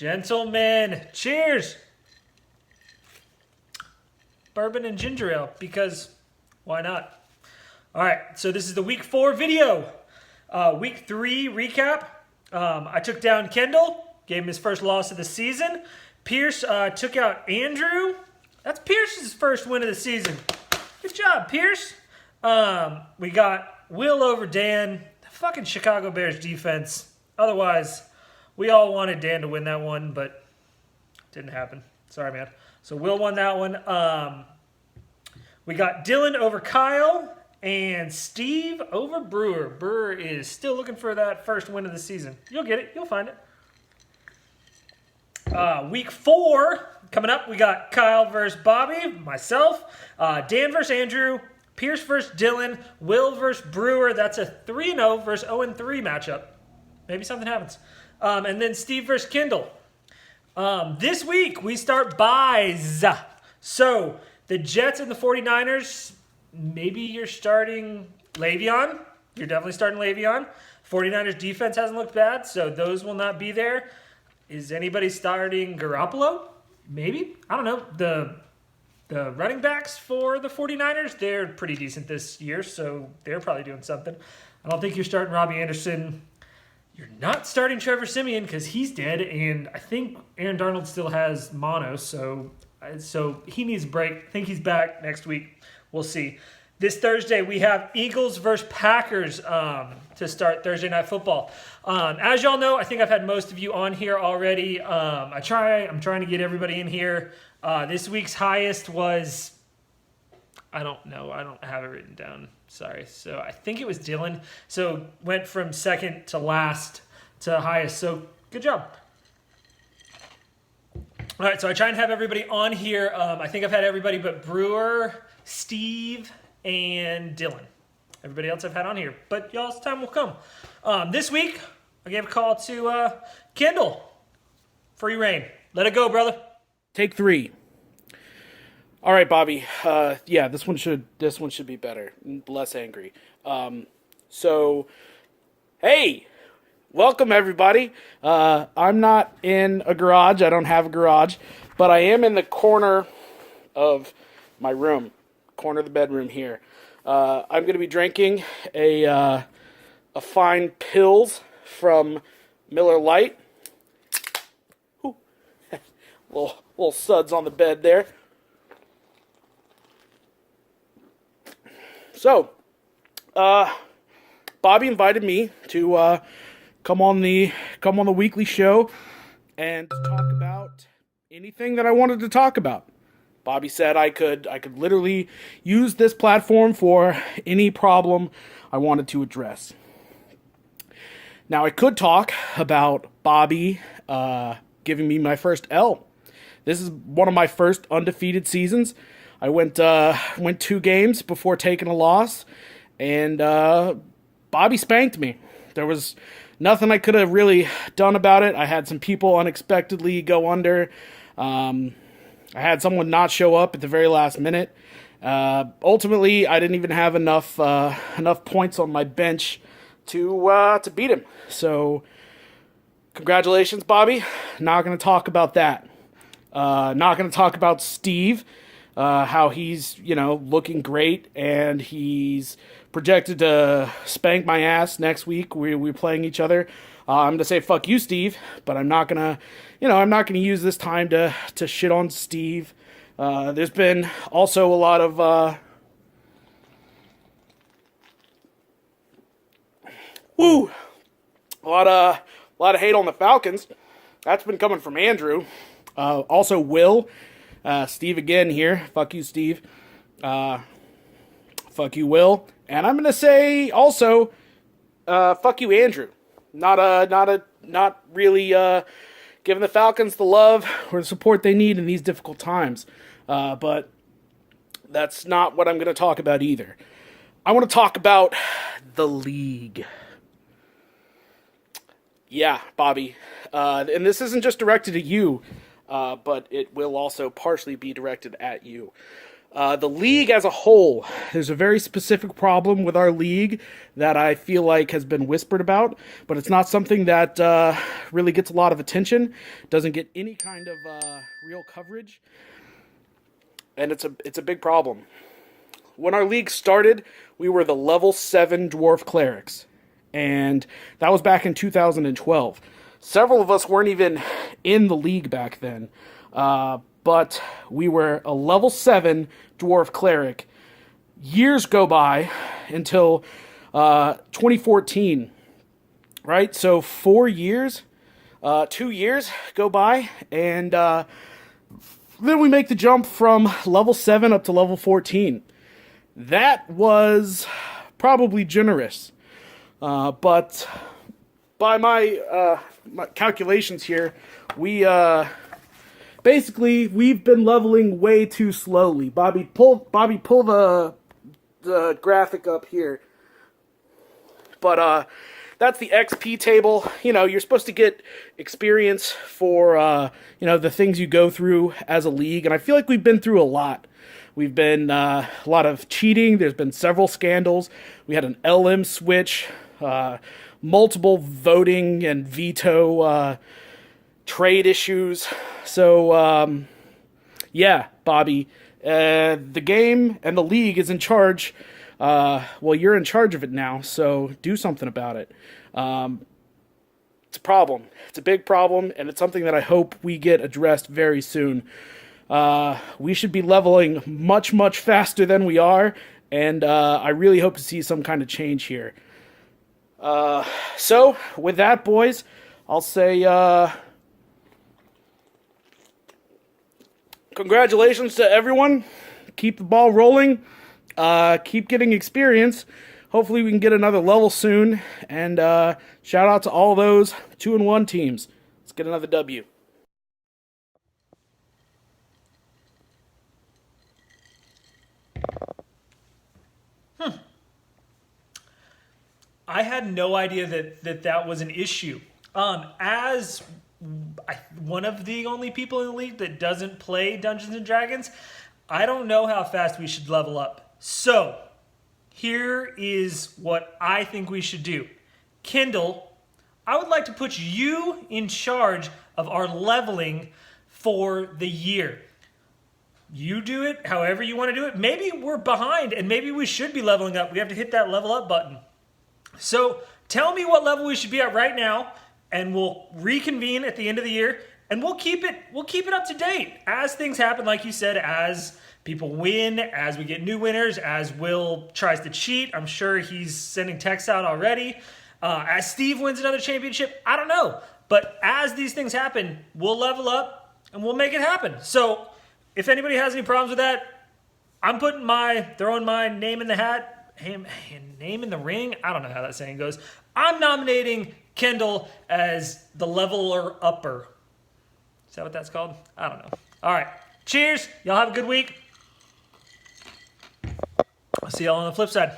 Gentlemen, cheers! Bourbon and ginger ale, because why not? All right, so this is the week 4 video. Week 3 recap. I took down Kendall, gave him his first loss of the season. Pierce took out Andrew. That's Pierce's first win of the season. Good job, Pierce. We got Will over Dan. The fucking Chicago Bears defense. Otherwise, we all wanted Dan to win that one, but didn't happen. Sorry, man. So Will won that one. We got Dylan over Kyle and Steve over Brewer. Brewer is still looking for that first win of the season. You'll get it. You'll find it. Week 4 coming up. We got Kyle versus Bobby, myself, Dan versus Andrew, Pierce versus Dylan, Will versus Brewer. That's a 3-0 versus 0-3 matchup. Maybe something happens. And then Steve versus Kendall. This week, we start buys. So, the Jets and the 49ers, maybe you're starting Le'Veon. You're definitely starting Le'Veon. 49ers defense hasn't looked bad, so those will not be there. Is anybody starting Garoppolo? Maybe. I don't know. The running backs for the 49ers, they're pretty decent this year, so they're probably doing something. I don't think you're starting Robbie Anderson. You're not starting Trevor Siemian because he's dead, and I think Aaron Darnold still has mono, so he needs a break. I think he's back next week. We'll see. This Thursday, we have Eagles versus Packers to start Thursday Night Football. As y'all know, I think I've had most of you on here already. I'm trying to get everybody in here. This week's highest was, I don't know. I don't have it written down. Sorry. So I think it was Dylan. So went from second to last to highest. So good job. All right. So I try and have everybody on here. I think I've had everybody but Brewer, Steve, and Dylan. Everybody else I've had on here. But y'all's time will come. This week, I gave a call to Kendall. Free reign. Let it go, brother. Take 3. All right, Bobby. Yeah, this one should be better, less angry. So, hey, welcome everybody. I'm not in a garage. I don't have a garage, but I am in the corner of my room, corner of the bedroom here. I'm going to be drinking a fine Pils from Miller Lite. Ooh. little suds on the bed there. So, Bobby invited me to come on the weekly show and talk about anything that I wanted to talk about. Bobby said I could literally use this platform for any problem I wanted to address. Now, I could talk about Bobby giving me my first L. This is one of my first undefeated seasons. I went 2 games before taking a loss, and Bobby spanked me. There was nothing I could have really done about it. I had some people unexpectedly go under. I had someone not show up at the very last minute. Ultimately, I didn't even have enough points on my bench to beat him. So, congratulations, Bobby. Not going to talk about that. Not going to talk about Steve. How he's, looking great, and he's projected to spank my ass next week. We're playing each other. I'm going to say fuck you, Steve, but I'm not going to use this time to shit on Steve. There's been also a lot of, a lot of hate on the Falcons. That's been coming from Andrew. Also Will. Steve again here. Fuck you, Steve. Fuck you, Will. And I'm gonna say also, fuck you, Andrew. Not really giving the Falcons the love or the support they need in these difficult times. But that's not what I'm gonna talk about either. I want to talk about the league. Yeah, Bobby. And this isn't just directed at you. But it will also partially be directed at you. The league as a whole, there's a very specific problem with our league that I feel like has been whispered about, but it's not something that really gets a lot of attention, doesn't get any kind of real coverage, and it's a big problem. When our league started, we were the level 7 Dwarf Clerics, and that was back in 2012. Several of us weren't even in the league back then, but we were a level 7 Dwarf Cleric. Years go by until 2014, right? So 4 years, 2 years go by, and then we make the jump from level 7 up to level 14. That was probably generous, but by my calculations here, basically, we've been leveling way too slowly. Bobby, pull the graphic up here. But that's the XP table. You know, you're supposed to get experience for the things you go through as a league, and I feel like we've been through a lot. We've been a lot of cheating. There's been several scandals. We had an LM switch, multiple voting and veto trade issues. So, yeah, Bobby, the game and the league is in charge. Well, you're in charge of it now, so do something about it. It's a problem. It's a big problem, and it's something that I hope we get addressed very soon. We should be leveling much, much faster than we are, and I really hope to see some kind of change here. So, with that, boys, I'll say congratulations to everyone. Keep the ball rolling. Keep getting experience. Hopefully we can get another level soon. And shout out to all those 2-1 teams. Let's get another W. I had no idea that was an issue. As one of the only people in the league that doesn't play Dungeons and Dragons, I don't know how fast we should level up. So, here is what I think we should do. Kindle, I would like to put you in charge of our leveling for the year. You do it however you want to do it. Maybe we're behind and maybe we should be leveling up. We have to hit that level up button. So tell me what level we should be at right now, and we'll reconvene at the end of the year, and we'll keep it up to date as things happen, like you said, as people win, as we get new winners, as Will tries to cheat. I'm sure he's sending texts out already. As Steve wins another championship, I don't know. But as these things happen, we'll level up and we'll make it happen. So if anybody has any problems with that, I'm throwing my name in the hat. Name in the ring? I don't know how that saying goes. I'm nominating Kendall as the leveler upper. Is that what that's called? I don't know. All right. Cheers. Y'all have a good week. I'll see y'all on the flip side.